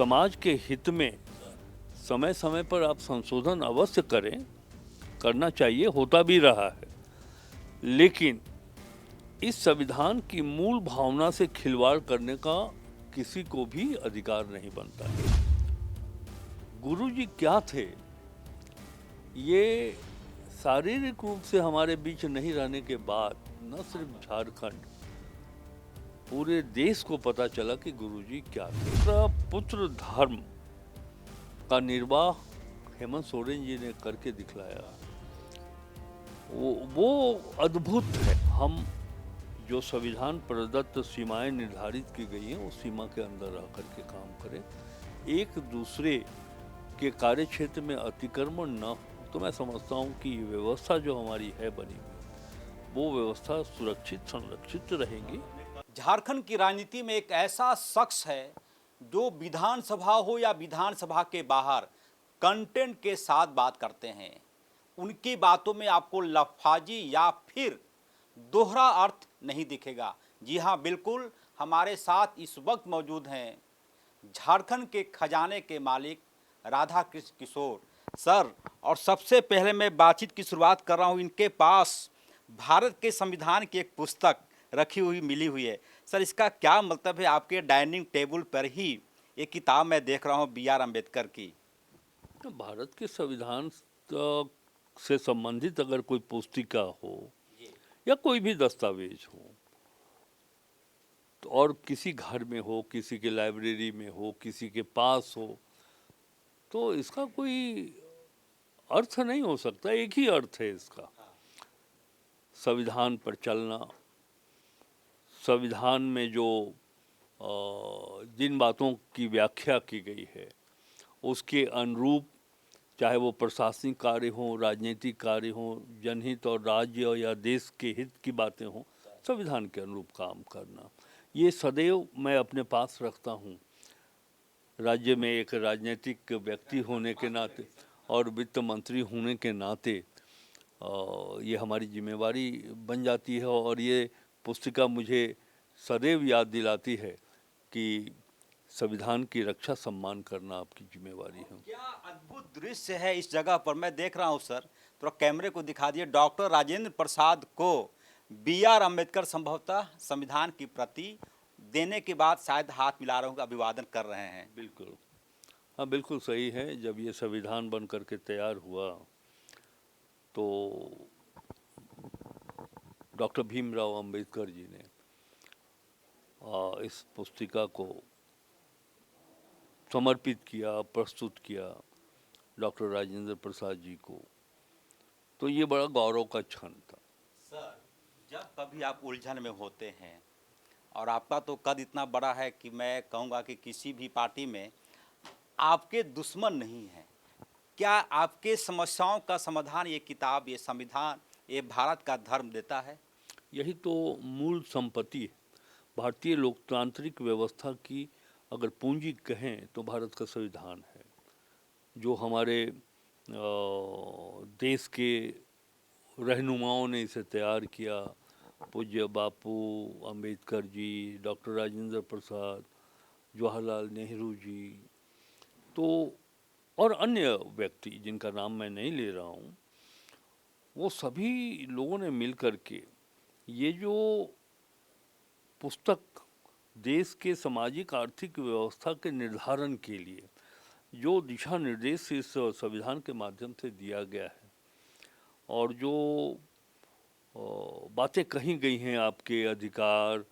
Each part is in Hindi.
समाज के हित में समय समय पर आप संशोधन अवश्य करें, करना चाहिए, होता भी रहा है, लेकिन इस संविधान की मूल भावना से खिलवाड़ करने का किसी को भी अधिकार नहीं बनता है। गुरुजी क्या थे, ये शारीरिक रूप से हमारे बीच नहीं रहने के बाद न सिर्फ झारखंड, पूरे देश को पता चला कि गुरुजी क्या थे। पुत्र धर्म का निर्वाह हेमंत सोरेन जी ने करके दिखलाया, वो अद्भुत है। हम जो संविधान प्रदत्त सीमाएं निर्धारित की गई हैं उस सीमा के अंदर रह करके काम करें, एक दूसरे के कार्य क्षेत्र में अतिक्रमण न हो, तो मैं समझता हूँ कि व्यवस्था जो हमारी है बनी हुई, वो व्यवस्था सुरक्षित संरक्षित रहेगी। झारखंड की राजनीति में एक ऐसा शख्स है जो विधानसभा हो या विधानसभा के बाहर कंटेंट के साथ बात करते हैं। उनकी बातों में आपको लफाजी या फिर दोहरा अर्थ नहीं दिखेगा। जी हाँ, बिल्कुल, हमारे साथ इस वक्त मौजूद हैं झारखंड के खजाने के मालिक राधा कृष्ण किशोर सर। और सबसे पहले मैं बातचीत की शुरुआत कर रहा हूँ, इनके पास भारत के संविधान की एक पुस्तक रखी हुई मिली हुई है। सर, इसका क्या मतलब है? आपके डाइनिंग टेबल पर ही एक किताब मैं देख रहा हूँ बी आर अम्बेडकर की। भारत के संविधान से संबंधित अगर कोई पुस्तिका हो या कोई भी दस्तावेज हो, तो और किसी घर में हो, किसी के लाइब्रेरी में हो, किसी के पास हो, तो इसका कोई अर्थ नहीं हो सकता। एक ही अर्थ है इसका, संविधान पर चलना। संविधान में जो जिन बातों की व्याख्या की गई है उसके अनुरूप, चाहे वो प्रशासनिक कार्य हो, राजनीतिक कार्य हो, जनहित और राज्य या देश के हित की बातें हों, संविधान के अनुरूप काम करना, ये सदैव मैं अपने पास रखता हूँ। राज्य में एक राजनीतिक व्यक्ति होने के नाते और वित्त मंत्री होने के नाते ये हमारी जिम्मेवारी बन जाती है, और ये पुस्तिका मुझे सदैव याद दिलाती है कि संविधान की रक्षा सम्मान करना आपकी जिम्मेवारी है। क्या अद्भुत दृश्य है इस जगह पर, मैं देख रहा हूँ सर, थोड़ा कैमरे को दिखा दिए। डॉक्टर राजेंद्र प्रसाद को बी आर अम्बेडकर संभवतः संविधान की प्रति देने के बाद शायद हाथ मिला रहे होंगे, अभिवादन कर रहे हैं। बिल्कुल, हाँ बिल्कुल सही है। जब ये संविधान बन करके तैयार हुआ तो डॉक्टर भीमराव अंबेडकर जी ने इस पुस्तिका को समर्पित किया, प्रस्तुत किया डॉक्टर राजेंद्र प्रसाद जी को, तो ये बड़ा गौरव का क्षण था। सर, जब कभी आप उलझन में होते हैं, और आपका तो कद इतना बड़ा है कि मैं कहूँगा कि किसी भी पार्टी में आपके दुश्मन नहीं हैं, क्या आपके समस्याओं का समाधान ये किताब, ये संविधान, ये भारत का धर्म देता है? यही तो मूल संपत्ति है भारतीय लोकतांत्रिक व्यवस्था की। अगर पूंजी कहें तो भारत का संविधान है, जो हमारे देश के रहनुमाओं ने इसे तैयार किया। पूज्य बापू अंबेडकर जी, डॉक्टर राजेंद्र प्रसाद, जवाहरलाल नेहरू जी, तो और अन्य व्यक्ति जिनका नाम मैं नहीं ले रहा हूँ, वो सभी लोगों ने मिल कर के ये जो पुस्तक देश के सामाजिक आर्थिक व्यवस्था के निर्धारण के लिए जो दिशा निर्देश इस संविधान के माध्यम से दिया गया है, और जो बातें कही गई हैं, आपके अधिकार,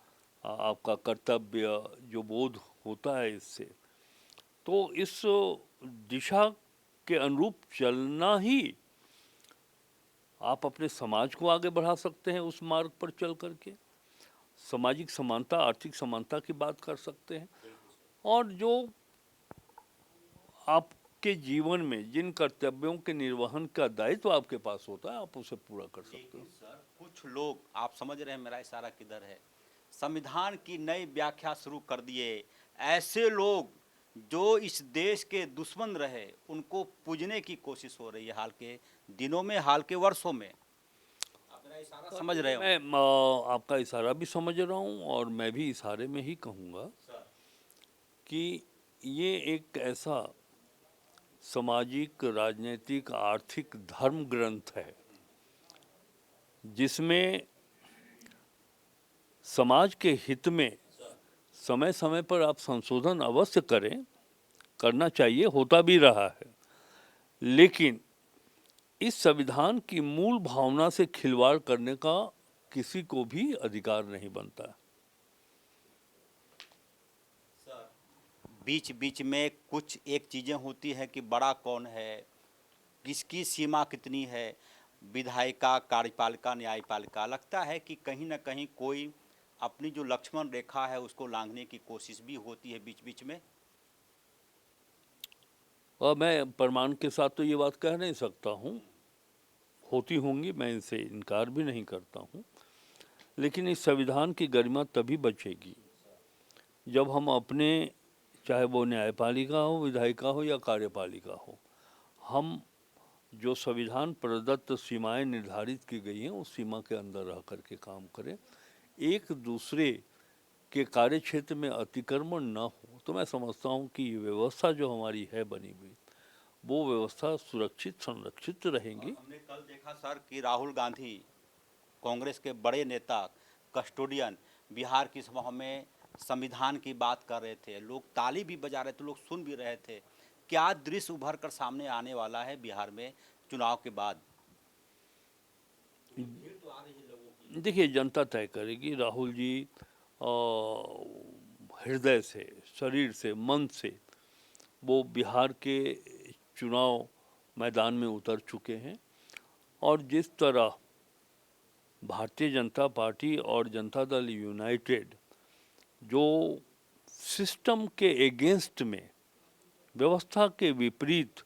आपका कर्तव्य, जो बोध होता है इससे, तो इस दिशा के अनुरूप चलना ही आप अपने समाज को आगे बढ़ा सकते हैं। उस मार्ग पर चल करके सामाजिक समानता, आर्थिक समानता की बात कर सकते हैं, और जो आपके जीवन में जिन कर्तव्यों के निर्वहन का दायित्व आपके पास होता है, आप उसे पूरा कर सकते हो। सर, कुछ लोग, आप समझ रहे हैं मेरा इशारा किधर है, संविधान की नई व्याख्या शुरू कर दिए। ऐसे लोग जो इस देश के दुश्मन रहे, उनको पूजने की कोशिश हो रही है हाल के दिनों में, हाल के वर्षों में। आप मेरा इशारा समझ रहे हो? मैं आपका इशारा भी समझ रहा हूँ, और मैं भी इशारे में ही कहूँगा कि ये एक ऐसा सामाजिक, राजनीतिक, आर्थिक धर्म ग्रंथ है जिसमें समाज के हित में समय समय पर आप संशोधन अवश्य करें, करना चाहिए, होता भी रहा है, लेकिन इस संविधान की मूल भावना से खिलवाड़ करने का किसी को भी अधिकार नहीं बनता। बीच बीच में कुछ एक चीज़ें होती है कि बड़ा कौन है, किसकी सीमा कितनी है, विधायिका, कार्यपालिका, न्यायपालिका, लगता है कि कहीं ना कहीं कोई अपनी जो लक्ष्मण रेखा है उसको लांघने की कोशिश भी होती है बीच बीच में। और मैं प्रमाण के साथ तो ये बात कह नहीं सकता हूँ, होती होंगी, मैं इनसे इनकार भी नहीं करता हूँ, लेकिन इस संविधान की गरिमा तभी बचेगी जब हम अपने, चाहे वो न्यायपालिका हो, विधायिका हो या कार्यपालिका हो, हम जो संविधान प्रदत्त सीमाएं निर्धारित की गई हैं उस सीमा के अंदर रह करके काम करें, एक दूसरे के कार्य क्षेत्र में अतिक्रमण न हो। तो मैं समझता हूँ कि ये व्यवस्था जो हमारी है बनी हुई, वो व्यवस्था सुरक्षित संरक्षित रहेंगी। हमने कल देखा सर कि राहुल गांधी, कांग्रेस के बड़े नेता, कस्टोडियन, बिहार की सभा में संविधान की बात कर रहे थे, लोग ताली भी बजा रहे थे, लोग सुन भी रहे थे। क्या दृश्य उभर कर सामने आने वाला है बिहार में चुनाव के बाद? भीड़ तो आ रही है लोगों की। देखिए, जनता तय करेगी। राहुल जी हृदय से, शरीर से, मन से वो बिहार के चुनाव मैदान में उतर चुके हैं, और जिस तरह भारतीय जनता पार्टी और जनता दल यूनाइटेड जो सिस्टम के एगेंस्ट में, व्यवस्था के विपरीत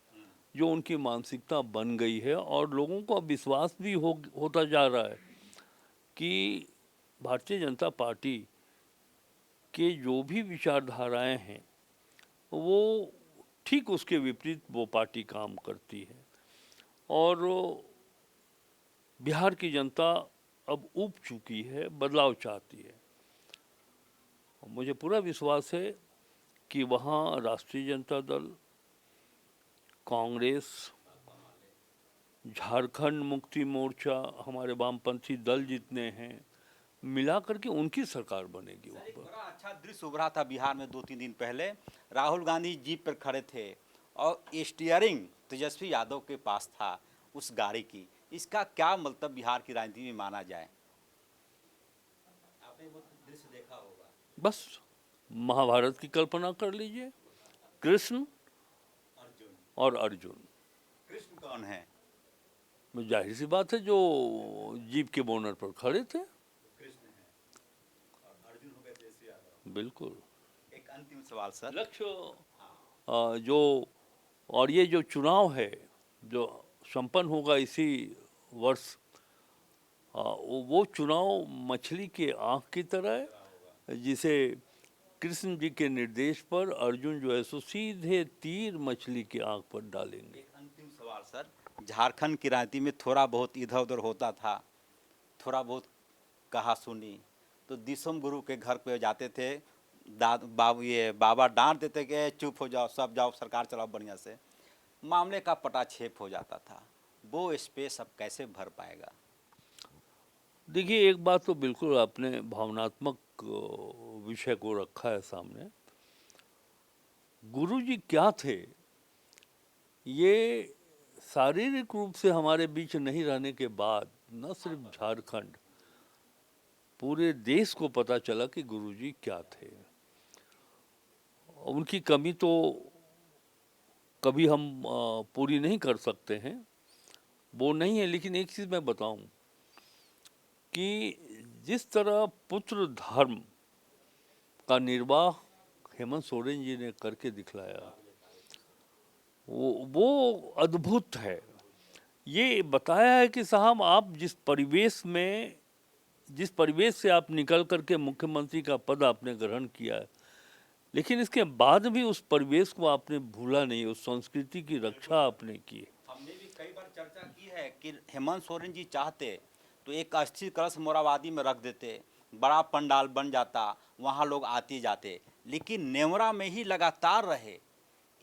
जो उनकी मानसिकता बन गई है, और लोगों को अब विश्वास भी होता जा रहा है कि भारतीय जनता पार्टी के जो भी विचारधाराएं हैं वो ठीक उसके विपरीत वो पार्टी काम करती है, और बिहार की जनता अब ऊब चुकी है, बदलाव चाहती है। मुझे पूरा विश्वास है कि वहाँ राष्ट्रीय जनता दल, कांग्रेस, झारखंड मुक्ति मोर्चा, हमारे वामपंथी दल जितने हैं, मिला करके उनकी सरकार बनेगी वहाँ एक पर। बड़ा अच्छा दृश्य उभरा था बिहार में 2-3 दिन पहले। राहुल गांधी जीप पर खड़े थे और स्टीयरिंग तेजस्वी यादव के पास था उस गाड़ी की। इसका क्या मतलब बिहार की राजनीति में माना जाए? आपने वो दृश्य देखा होगा। बस महाभारत की कल्पना कर लीजिए, कृष्ण अर्जुन। और अर्जुन। कृष्ण कौन है? जाहिर सी बात है, जो जीप के बोनर पर खड़े थे। कृष्ण है और अर्जुन हो गए तेजस्वी यादव। बिल्कुल। एक अंतिम सवाल सर। लक्ष्य जो, और ये जो चुनाव है जो संपन्न होगा इसी वर्ष, वो चुनाव मछली के आँख की तरह है, जिसे कृष्ण जी के निर्देश पर अर्जुन जो है सो सीधे तीर मछली की आँख पर डालेंगे। एक अंतिम सवाल सर, झारखंड की राजनीति में थोड़ा बहुत इधर उधर होता था, थोड़ा बहुत कहा सुनी, तो दिसम गुरु के घर पे जाते थे, बाबा डांट देते कि चुप हो जाओ, सब जाओ, सरकार चलाओ बढ़िया से, मामले का पटाक्षेप हो जाता था। वो स्पेस अब कैसे भर पाएगा? देखिए, एक बात तो बिल्कुल आपने भावनात्मक विषय को रखा है सामने। गुरुजी क्या थे, ये शारीरिक रूप से हमारे बीच नहीं रहने के बाद न सिर्फ झारखंड, पूरे देश को पता चला कि गुरुजी क्या थे। उनकी कमी तो कभी हम पूरी नहीं कर सकते हैं, वो नहीं है, लेकिन एक चीज़ मैं बताऊं कि जिस तरह पुत्र धर्म का निर्वाह हेमंत सोरेन जी ने करके दिखलाया, वो अद्भुत है। ये बताया है कि साहब, आप जिस परिवेश से आप निकल करके मुख्यमंत्री का पद आपने ग्रहण किया है, लेकिन इसके बाद भी उस परिवेश को आपने भूला नहीं, उस संस्कृति की रक्षा आपने की। हमने भी कई बार चर्चा की है कि हेमंत सोरेन जी चाहते तो एक अस्थि कलश मोराबादी में रख देते, बड़ा पंडाल बन जाता, वहाँ लोग आते जाते, लेकिन नेवरा में ही लगातार रहे,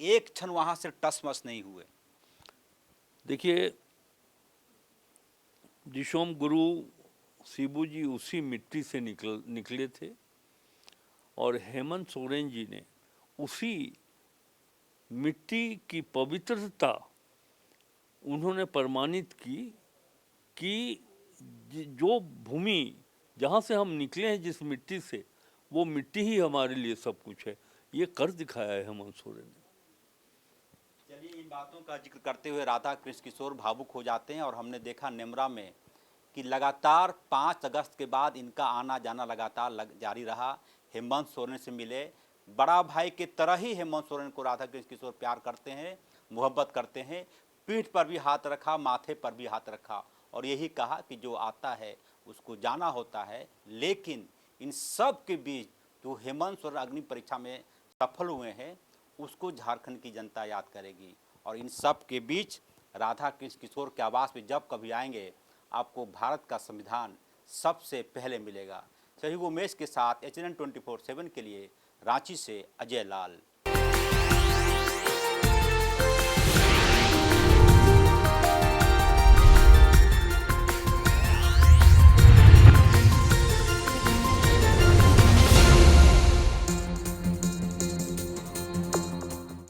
एक क्षण वहां से टसमस नहीं हुए। देखिए, दिशोम गुरु शिबू जी उसी मिट्टी से निकले थे और हेमंत सोरेन जी ने उसी मिट्टी की पवित्रता उन्होंने प्रमाणित की कि जो भूमि जहाँ से हम निकले हैं, जिस मिट्टी से, वो मिट्टी ही हमारे लिए सब कुछ है। ये कर दिखाया है हेमंत सोरेन ने। चलिए, इन बातों का जिक्र करते हुए राधा कृष्ण किशोर भावुक हो जाते हैं और हमने देखा नेमरा में कि लगातार 5 अगस्त के बाद इनका आना जाना लगातार जारी रहा। हेमंत सोरेन से मिले, बड़ा भाई के तरह ही हेमंत सोरेन को राधा कृष्ण किशोर प्यार करते हैं, मोहब्बत करते हैं। पीठ पर भी हाथ रखा, माथे पर भी हाथ रखा और यही कहा कि जो आता है उसको जाना होता है। लेकिन इन सब के बीच जो हेमंत सोरेन अग्नि परीक्षा में सफल हुए हैं, उसको झारखंड की जनता याद करेगी। और इन सब के बीच राधा कृष्ण किशोर के आवास में जब कभी आएंगे, आपको भारत का संविधान सबसे पहले मिलेगा। सहयोग उमेश के साथ HNN 24/7 के लिए रांची से अजय लाल।